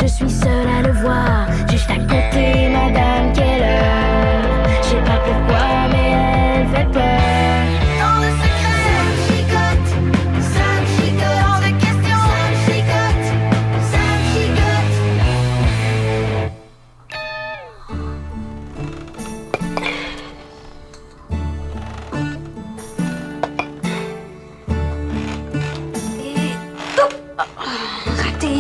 je suis seule à le voir. Juste à côté, Madame Keller. Je sais pas pourquoi, mais elle fait peur. Dans le secret, ça me chicote, hors de question, ça me chicote. Raté.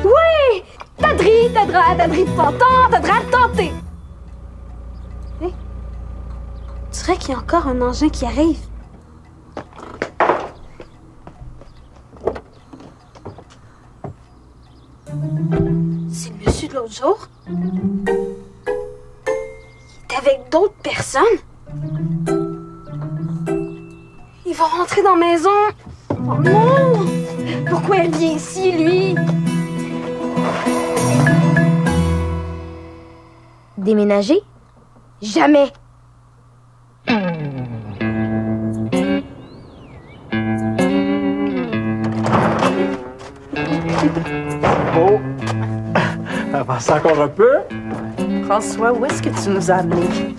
Oui! T'as de ponton, t'as de tenter. Hé? Tu dirais qu'il y a encore un engin qui arrive. C'est le monsieur de l'autre jour. Il est avec d'autres personnes. Il va rentrer dans la maison. Oh non! Pourquoi elle vient ici, lui? Déménager? Jamais. Bon, avance encore un peu. François, où est-ce que tu nous as amenés?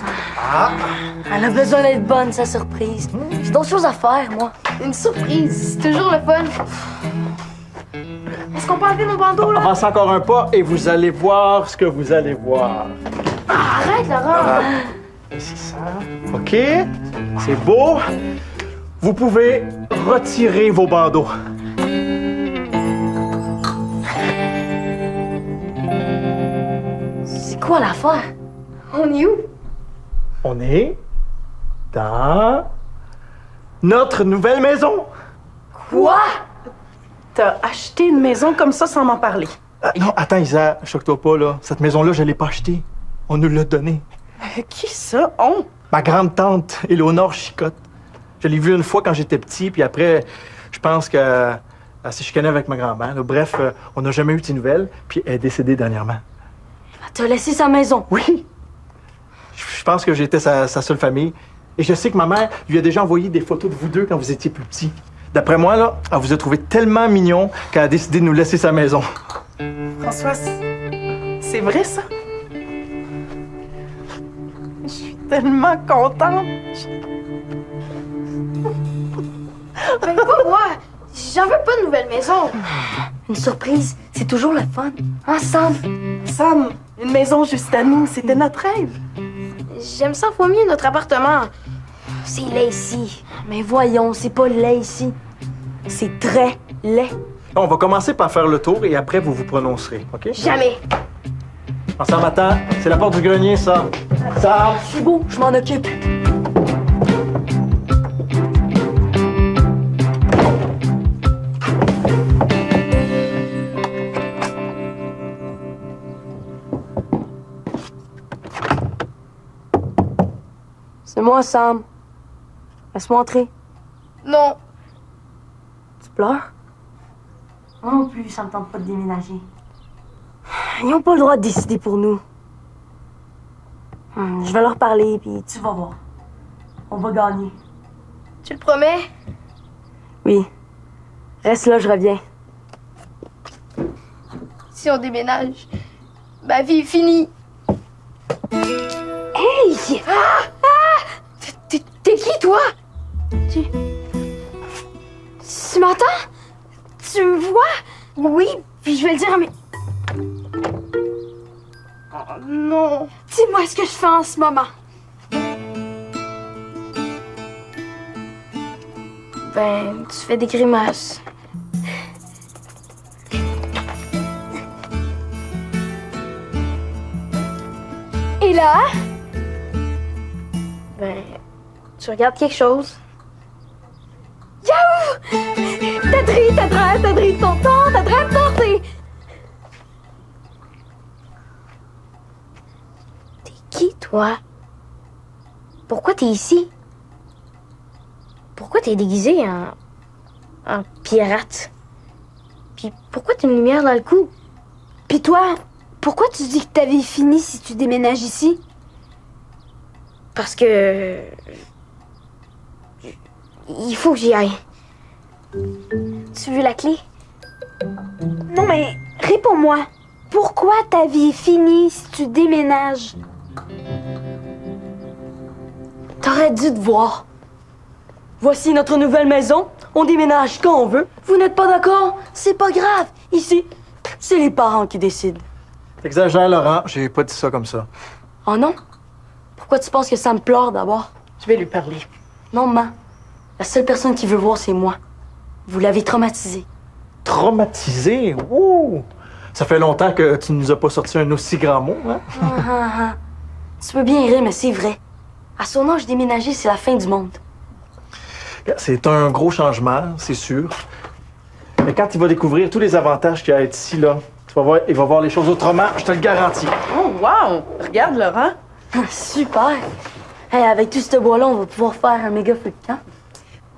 Elle a besoin d'être bonne, sa surprise. J'ai d'autres choses à faire, moi. Une surprise, c'est toujours le fun. Est-ce qu'on peut enlever nos bandeaux, là? Avance encore un pas et vous allez voir ce que vous allez voir. Arrête, Laurent! C'est ça. OK, c'est beau. Vous pouvez retirer vos bandeaux. C'est quoi l'affaire? On est où? On est dans notre nouvelle maison. Quoi? T'as acheté une maison comme ça sans m'en parler. Non, attends, Isa, choque-toi pas, là. Cette maison-là, je l'ai pas achetée. On nous l'a donnée. Qui ça? On? Ma grande-tante, Éléonore Chicotte. Je l'ai vue une fois quand j'étais petit, puis après, je pense qu'elle s'est chicanée avec ma grand-mère. Là. Bref, on n'a jamais eu de ses nouvelles, puis elle est décédée dernièrement. T'as laissé sa maison. Oui! Je pense que j'étais sa seule famille. Et je sais que ma mère lui a déjà envoyé des photos de vous deux quand vous étiez plus petits. D'après moi, là, elle vous a trouvé tellement mignon qu'elle a décidé de nous laisser sa maison. François, c'est vrai ça? Je suis tellement contente. Ben, pas moi! J'en veux pas de nouvelle maison! Une surprise, c'est toujours le fun. Ensemble. Sam, une maison juste à nous, c'était notre rêve. J'aime 100 fois mieux notre appartement. C'est laid ici. Mais voyons, c'est pas laid ici. C'est très laid. On va commencer par faire le tour et après, vous vous prononcerez, OK? Jamais. Ensemble, attends. C'est la porte du grenier, ça. Ça. C'est beau, je m'en occupe. C'est moi, Sam. Laisse-moi entrer. Non. Tu pleures? Moi non plus, ça me tente pas de déménager. Ils n'ont pas le droit de décider pour nous. Je vais leur parler, puis tu vas voir. On va gagner. Tu le promets? Oui. Reste là, je reviens. Si on déménage, ma vie est finie. Hey! T'es qui, toi? Tu m'entends? Tu me vois? Oui, puis je vais le dire à mes... Oh non. Dis-moi ce que je fais en ce moment. Ben, tu fais des grimaces. Et là? Ben, tu regardes quelque chose. Yahoo! T'as de tonton, t'as de porter. T'es qui, toi? Pourquoi t'es ici? Pourquoi t'es déguisé en pirate? Puis pourquoi t'as une lumière dans le cou? Puis toi, pourquoi tu dis que ta vie est finie si tu déménages ici? Parce que... Il faut que j'y aille. Tu veux la clé? Non, mais réponds-moi. Pourquoi ta vie est finie si tu déménages? T'aurais dû te voir. Voici notre nouvelle maison. On déménage quand on veut. Vous n'êtes pas d'accord? C'est pas grave. Ici, c'est les parents qui décident. T'exagères, Laurent. J'ai pas dit ça comme ça. Oh non? Pourquoi tu penses que ça me pleure d'abord? Je vais lui parler. Non, maman. La seule personne qui veut voir, c'est moi. Vous l'avez traumatisé. Traumatisé? Ouh! Ça fait longtemps que tu nous as pas sorti un aussi grand mot, hein? Tu peux bien rire, mais c'est vrai. À son âge, déménager, c'est la fin du monde. C'est un gros changement, c'est sûr. Mais quand il va découvrir tous les avantages qu'il y a à être ici, là, tu vas voir, il va voir les choses autrement, je te le garantis. Oh, wow! Regarde, Laurent. Super! Hey, avec tout ce bois-là, on va pouvoir faire un méga feu de camp.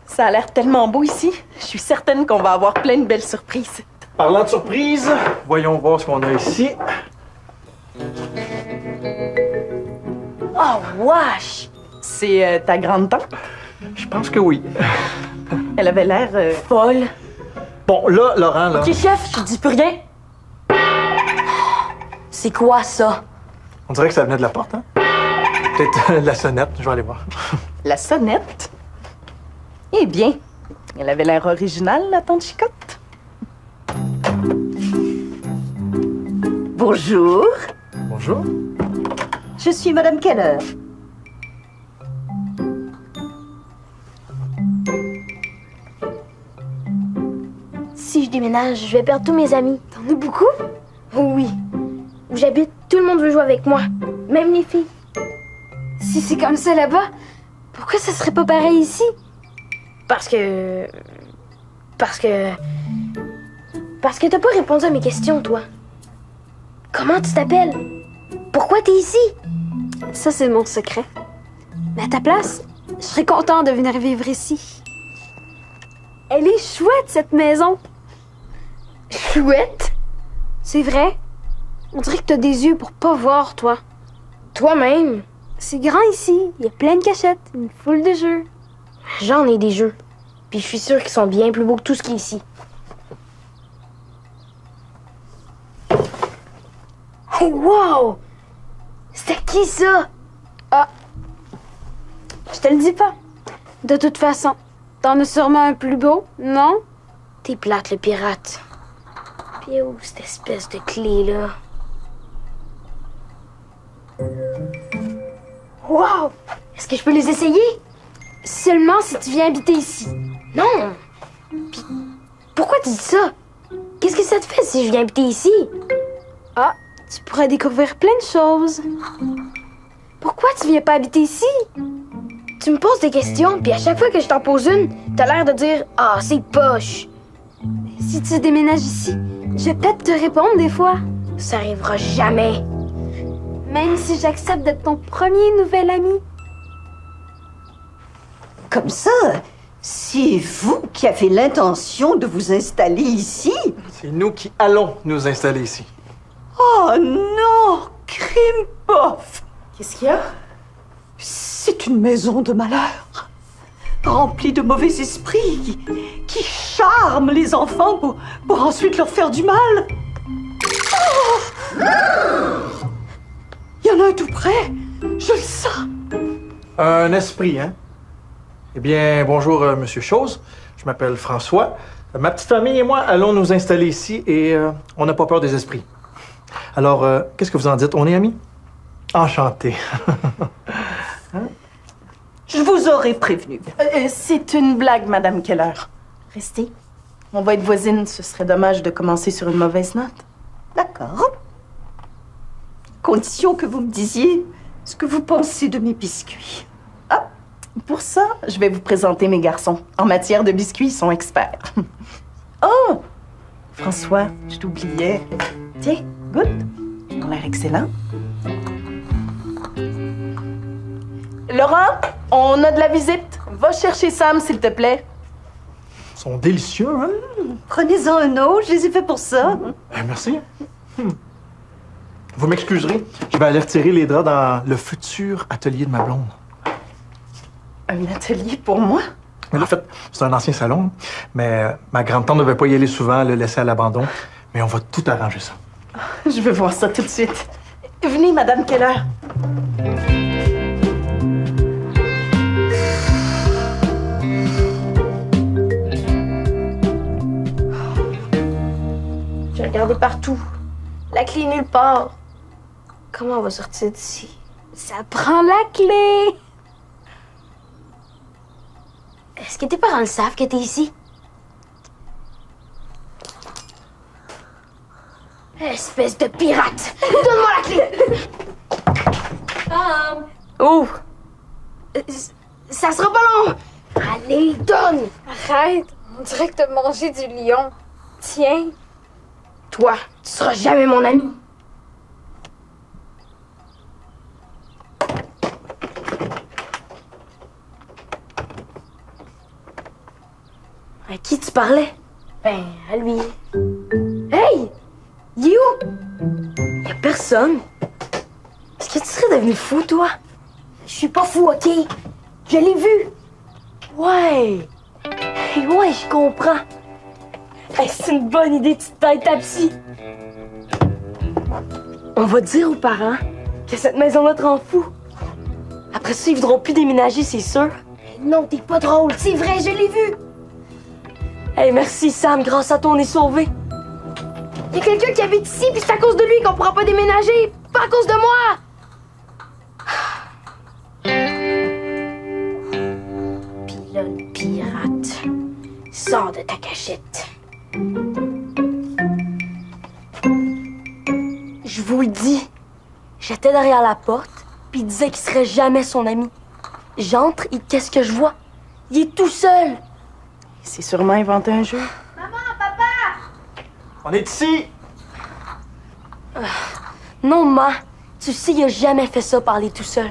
Ça a l'air tellement beau ici. Je suis certaine qu'on va avoir plein de belles surprises. Parlant de surprise, voyons voir ce qu'on a ici. Oh, wesh! C'est ta grande-tante? Je pense que oui. Elle avait l'air... Folle. Bon, là, Laurent, là... OK, chef, je dis plus rien. C'est quoi, ça? On dirait que ça venait de la porte, hein? Peut-être la sonnette, je vais aller voir. La sonnette? Eh bien, elle avait l'air originale, la tante Chicotte. Bonjour, Bonjour. je suis Madame Keller. Si je déménage, je vais perdre tous mes amis. T'en as beaucoup? Oh oui. Où j'habite, tout le monde veut jouer avec moi. Même les filles. Si c'est comme ça là-bas, pourquoi ça serait pas pareil ici? Parce que t'as pas répondu à mes questions, toi. Comment tu t'appelles? Pourquoi t'es ici? Ça, c'est mon secret. Mais à ta place, je serais content de venir vivre ici. Elle est chouette, cette maison. Chouette? C'est vrai. On dirait que t'as des yeux pour pas voir, toi. Toi-même? C'est grand ici. Il y a plein de cachettes, une foule de jeux. J'en ai des jeux. Puis je suis sûre qu'ils sont bien plus beaux que tout ce qui est ici. Hey, wow! C'était qui, ça? Ah. Je te le dis pas. De toute façon, t'en as sûrement un plus beau, non? T'es plate, le pirate. Puis où cette espèce de clé-là? Wow! Est-ce que je peux les essayer? Seulement si tu viens habiter ici. Non! Puis, pourquoi tu dis ça? Qu'est-ce que ça te fait si je viens habiter ici? Ah, tu pourrais découvrir plein de choses. Pourquoi tu viens pas habiter ici? Tu me poses des questions, puis à chaque fois que je t'en pose une, t'as l'air de dire « Ah, c'est poche! » Si tu déménages ici, je vais peut-être te répondre des fois. Ça arrivera jamais. Même si j'accepte d'être ton premier nouvel ami. Comme ça, c'est vous qui avez l'intention de vous installer ici? C'est nous qui allons nous installer ici. Oh non, crime bof! Qu'est-ce qu'il y a? C'est une maison de malheur, remplie de mauvais esprits qui charment les enfants pour ensuite leur faire du mal. Oh! Il y en a un tout près, je le sens. Un esprit, hein? Eh bien, bonjour, Monsieur Chose. Je m'appelle François. Ma petite famille et moi allons nous installer ici et on n'a pas peur des esprits. Alors, qu'est-ce que vous en dites? On est amis? Enchanté. Je vous aurais prévenu. C'est une blague, Madame Keller. Restez. On va être voisines. Ce serait dommage de commencer sur une mauvaise note. D'accord. Condition que vous me disiez ce que vous pensez de mes biscuits. Ah, pour ça, je vais vous présenter mes garçons. En matière de biscuits, ils sont experts. Oh! François, je t'oubliais. Tiens, goûte. Ils ont l'air excellents. Laurent, on a de la visite. Va chercher Sam, s'il te plaît. Ils sont délicieux, hein? Prenez-en un autre, je les ai fait pour ça. Merci. Vous m'excuserez, je vais aller retirer les draps dans le futur atelier de ma blonde. Un atelier pour moi? Mais là, en fait, c'est un ancien salon, mais ma grande-tante ne devait pas y aller souvent, le laisser à l'abandon. Mais on va tout arranger ça. Je veux voir ça tout de suite. Venez, Madame Keller. J'ai regardé partout. La clé nulle part. Comment on va sortir d'ici? Ça prend la clé! Est-ce que tes parents le savent que t'es ici? Espèce de pirate! Donne-moi la clé! Oh! Ça sera pas long! Allez, donne! Arrête, on dirait que t'as mangé du lion. Tiens. Toi, tu seras jamais mon ami. À qui tu parlais? Ben, à lui. Hey! Il est où? Y'a personne. Est-ce que tu serais devenu fou, toi? Je suis pas fou, OK? Je l'ai vu. Ouais! Hey, ouais, je comprends. Hey, c'est une bonne idée, petite tête à psy. On va dire aux parents que cette maison-là te rend fou. Après ça, ils voudront plus déménager, c'est sûr. Non, t'es pas drôle. C'est vrai, je l'ai vu. Hey, merci Sam, grâce à toi, on est sauvés. Il y a quelqu'un qui habite ici, puis c'est à cause de lui qu'on pourra pas déménager. Pas à cause de moi. Puis là, le pirate. Sors de ta cachette. Je vous le dis, j'étais derrière la porte, puis il disait qu'il serait jamais son ami. J'entre et qu'est-ce que je vois? Il est tout seul. Il s'est sûrement inventé un jeu. On est ici! Non, ma, tu sais, il a jamais fait ça, parler tout seul.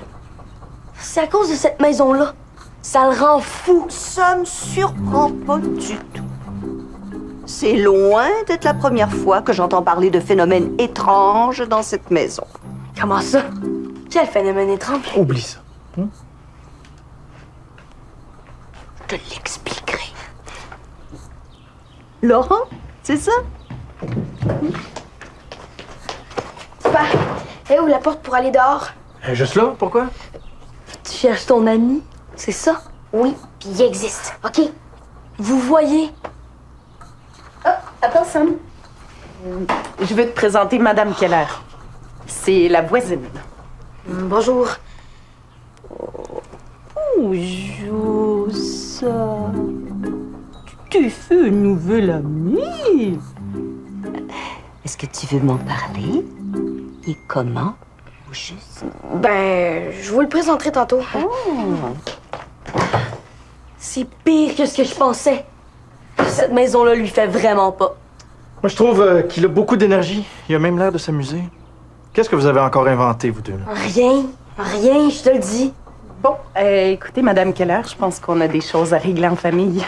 C'est à cause de cette maison-là. Ça le rend fou. Ça me surprend pas du tout. C'est loin d'être la première fois que j'entends parler de phénomènes étranges dans cette maison. Comment ça? Quel phénomène étrange. Oublie ça. Je te l'expliquerai. Laurent, c'est ça? Papa, est où la porte pour aller dehors? Juste là, pourquoi? Tu cherches ton ami, c'est ça? Oui, puis il existe, OK? Vous voyez? Attends, Sam. Je veux te présenter Madame Keller. C'est la voisine. Bonjour. Bonjour, ça. Tu t'es fait une nouvelle amie. Est-ce que tu veux m'en parler? Et comment? Ou juste... Ben, je vous le présenterai tantôt. C'est pire que ce que je pensais. Cette maison-là lui fait vraiment pas. Moi, je trouve qu'il a beaucoup d'énergie. Il a même l'air de s'amuser. Qu'est-ce que vous avez encore inventé, vous deux? Là? Rien, rien, je te le dis. Bon, écoutez, Madame Keller, je pense qu'on a des choses à régler en famille.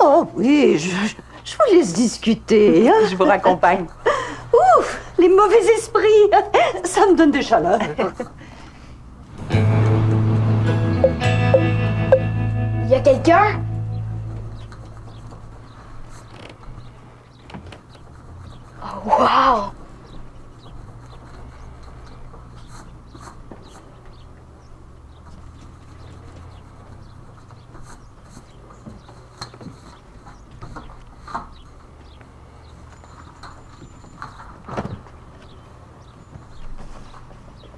Oh oui, je vous laisse discuter. Hein? Je vous raccompagne. Ouf, les mauvais esprits. Ça me donne des chaleurs. Il y a quelqu'un? Oh, wow!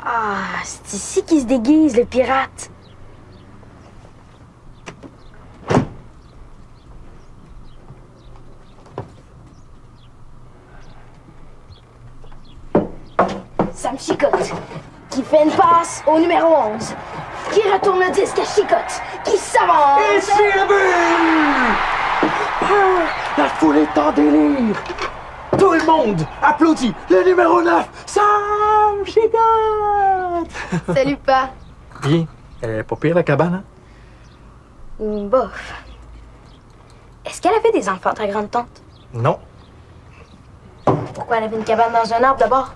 Ah, c'est ici qu'il se déguise, le pirate. Ça me chicote. Qui fait une passe au numéro 11. Qui retourne le disque à chicote. Qui s'avance. Ici le but! La foule est en délire! Tout le monde applaudit le numéro 9, Sam Chicotte! Salut, pas. Bien. Pas pire, la cabane, hein? Bof. Est-ce qu'elle avait des enfants, ta grande-tante? Non. Pourquoi elle avait une cabane dans un arbre d'abord?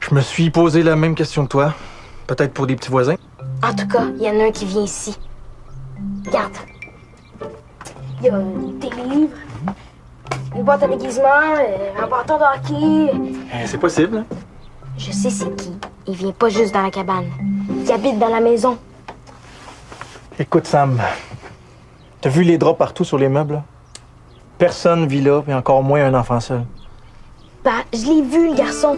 Je me suis posé la même question que toi. Peut-être pour des petits voisins. En tout cas, il y en a un qui vient ici. Regarde. Il y a des livres, une boîte à déguisement, un bâton de hockey. C'est possible, hein? Je sais c'est qui. Il vient pas juste dans la cabane. Il habite dans la maison. Écoute, Sam, t'as vu les draps partout sur les meubles? Là? Personne vit là, et encore moins un enfant seul. Bah, je l'ai vu, le garçon.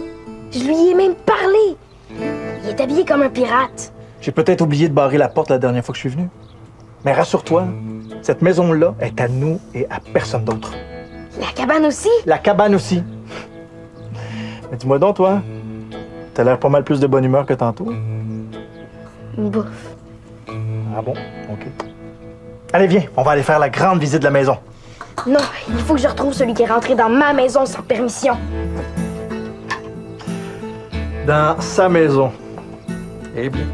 Je lui ai même parlé. Il est habillé comme un pirate. J'ai peut-être oublié de barrer la porte la dernière fois que je suis venu. Mais rassure-toi, cette maison-là est à nous et à personne d'autre. La cabane aussi? La cabane aussi. Mais dis-moi donc, toi, t'as l'air pas mal plus de bonne humeur que tantôt. Bouf. Ah bon? OK. Allez, viens, on va aller faire la grande visite de la maison. Non, il faut que je retrouve celui qui est rentré dans ma maison sans permission. Dans sa maison. Eh bien.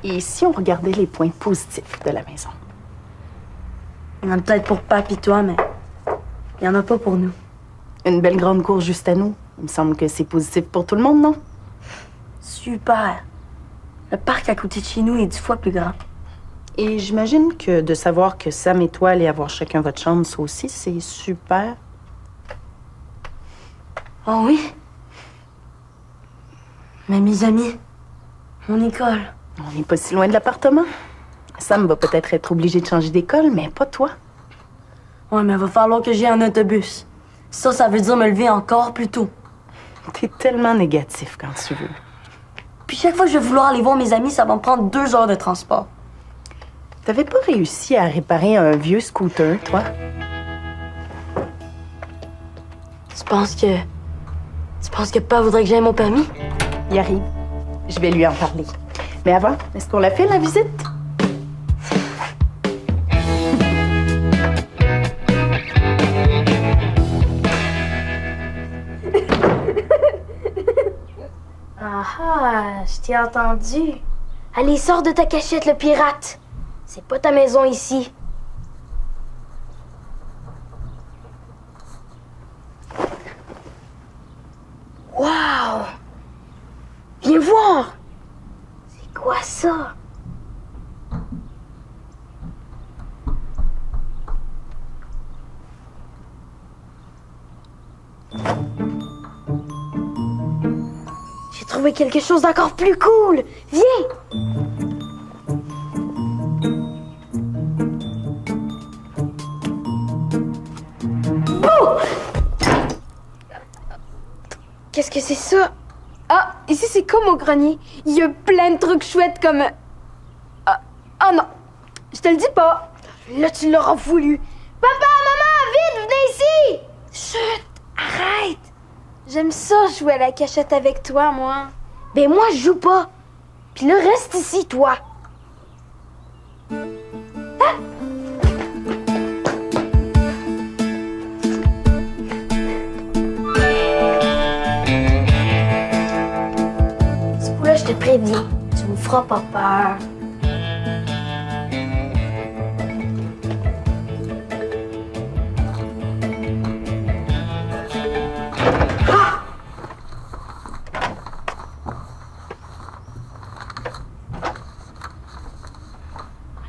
Et si on regardait les points positifs de la maison? Il y en a peut-être pour Pape et toi, mais il y en a pas pour nous. Une belle grande cour juste à nous. Il me semble que c'est positif pour tout le monde, non? Super. Le parc à côté de chez nous est 10 fois plus grand. Et j'imagine que de savoir que Sam et toi allez avoir chacun votre chambre, ça aussi, c'est super. Oh oui? Mais mes amis, mon école. On n'est pas si loin de l'appartement. Sam va peut-être être obligé de changer d'école, mais pas toi. Ouais, mais il va falloir que j'aie un autobus. Ça veut dire me lever encore plus tôt. T'es tellement négatif quand tu veux. Puis chaque fois que je vais vouloir aller voir mes amis, ça va me prendre 2 heures de transport. T'avais pas réussi à réparer un vieux scooter, toi? Tu penses que Papa voudrait que j'aie mon permis? Il arrive. Je vais lui en parler. Mais avant, est-ce qu'on l'a fait, la visite? Ah, je t'ai entendu. Allez, sors de ta cachette, le pirate. C'est pas ta maison ici. Wow! Viens voir! C'est quoi ça? J'ai trouvé quelque chose d'encore plus cool! Viens! Qu'est-ce que c'est ça? Ah, ici c'est comme au grenier. Il y a plein de trucs chouettes comme... Ah non, je te le dis pas. Là, tu l'auras voulu. Papa, maman, vite, venez ici! Chut, arrête. J'aime ça jouer à la cachette avec toi, moi. Ben moi, je joue pas. Puis là, reste ici, toi. Ah! Ce coup-là, je te préviens, tu me feras pas peur.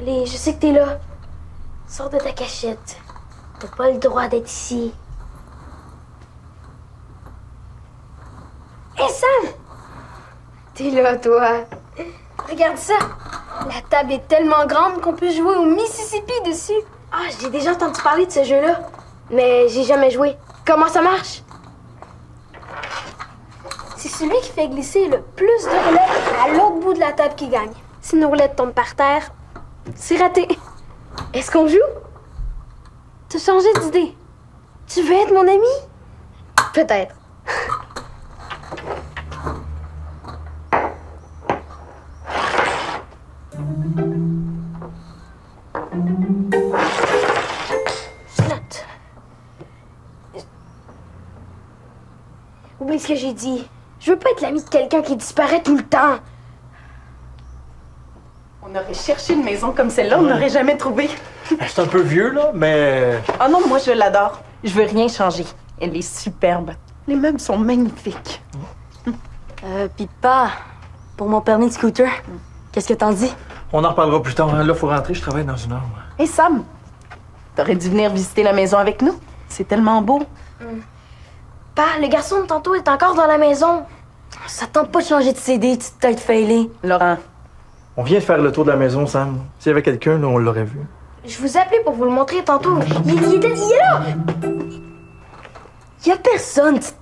Allez, je sais que t'es là. Sors de ta cachette. T'as pas le droit d'être ici. Hé, Sam! T'es là, toi. Regarde ça. La table est tellement grande qu'on peut jouer au Mississippi dessus. Ah, j'ai déjà entendu parler de ce jeu-là. Mais j'ai jamais joué. Comment ça marche? C'est celui qui fait glisser le plus de roulettes à l'autre bout de la table qui gagne. Si une roulette tombe par terre, c'est raté. Est-ce qu'on joue? T'as changé d'idée. Tu veux être mon ami? Peut-être. Note. Oublie ce que j'ai dit. Je veux pas être l'ami de quelqu'un qui disparaît tout le temps. On aurait cherché une maison comme celle-là, on n'aurait jamais trouvé. C'est un peu vieux, là, mais... Oh non, moi je l'adore. Je veux rien changer. Elle est superbe. Les meubles sont magnifiques. Pis pas pour mon permis de scooter. Qu'est-ce que t'en dis? On en reparlera plus tard. Là, faut rentrer, je travaille dans une heure. Moi. Hé Sam, t'aurais dû venir visiter la maison avec nous. C'est tellement beau. Pa, le garçon de tantôt est encore dans la maison. Ça tente pas de changer de CD, petite tête failée. Laurent, On vient de faire le tour de la maison, Sam. S'il y avait quelqu'un, là, on l'aurait vu. Je vous ai appelé pour vous le montrer tantôt. Il est là! Y a personne, petit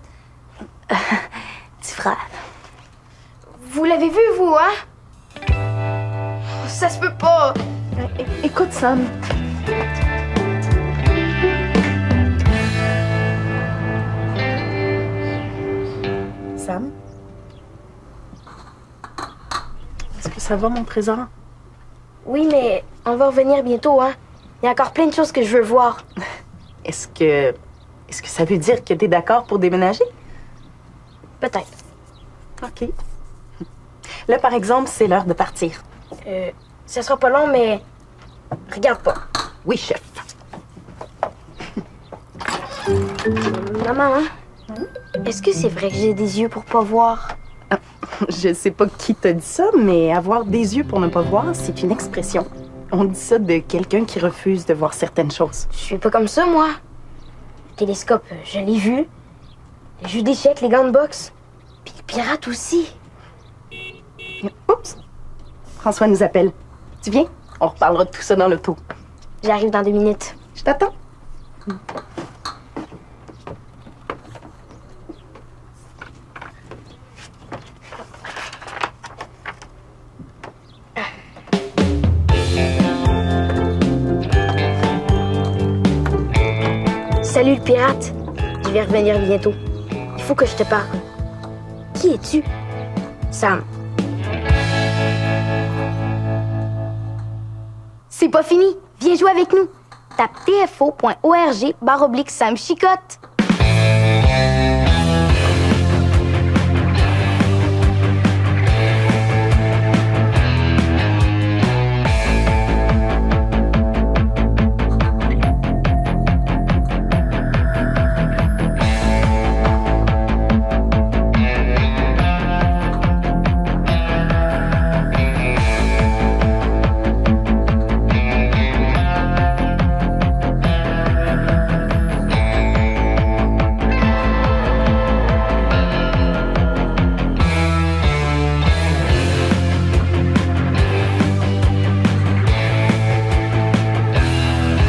frère. Vous l'avez vu, vous, hein? Ça se peut pas. écoute Sam. Sam? Est-ce que ça va, mon trésor? Oui, mais on va revenir bientôt, hein? Il y a encore plein de choses que je veux voir. Est-ce que ça veut dire que t'es d'accord pour déménager? Peut-être. OK. Là, par exemple, c'est l'heure de partir. Ça sera pas long, mais regarde pas. Oui, chef. Maman, hein? Est-ce que c'est vrai que j'ai des yeux pour pas voir? Je sais pas qui t'a dit ça, mais avoir des yeux pour ne pas voir, c'est une expression. On dit ça de quelqu'un qui refuse de voir certaines choses. Je suis pas comme ça, moi. Le télescope, je l'ai vu. Les jeux d'échecs, les gants de boxe. Puis les pirates aussi. Oups! François nous appelle. Tu viens? On reparlera de tout ça dans l'auto. J'arrive dans 2 minutes. Je t'attends. Salut le pirate. Je vais revenir bientôt. Il faut que je te parle. Qui es-tu? Sam. C'est pas fini. Viens jouer avec nous. Tape tfo.org/Sam Chicotte.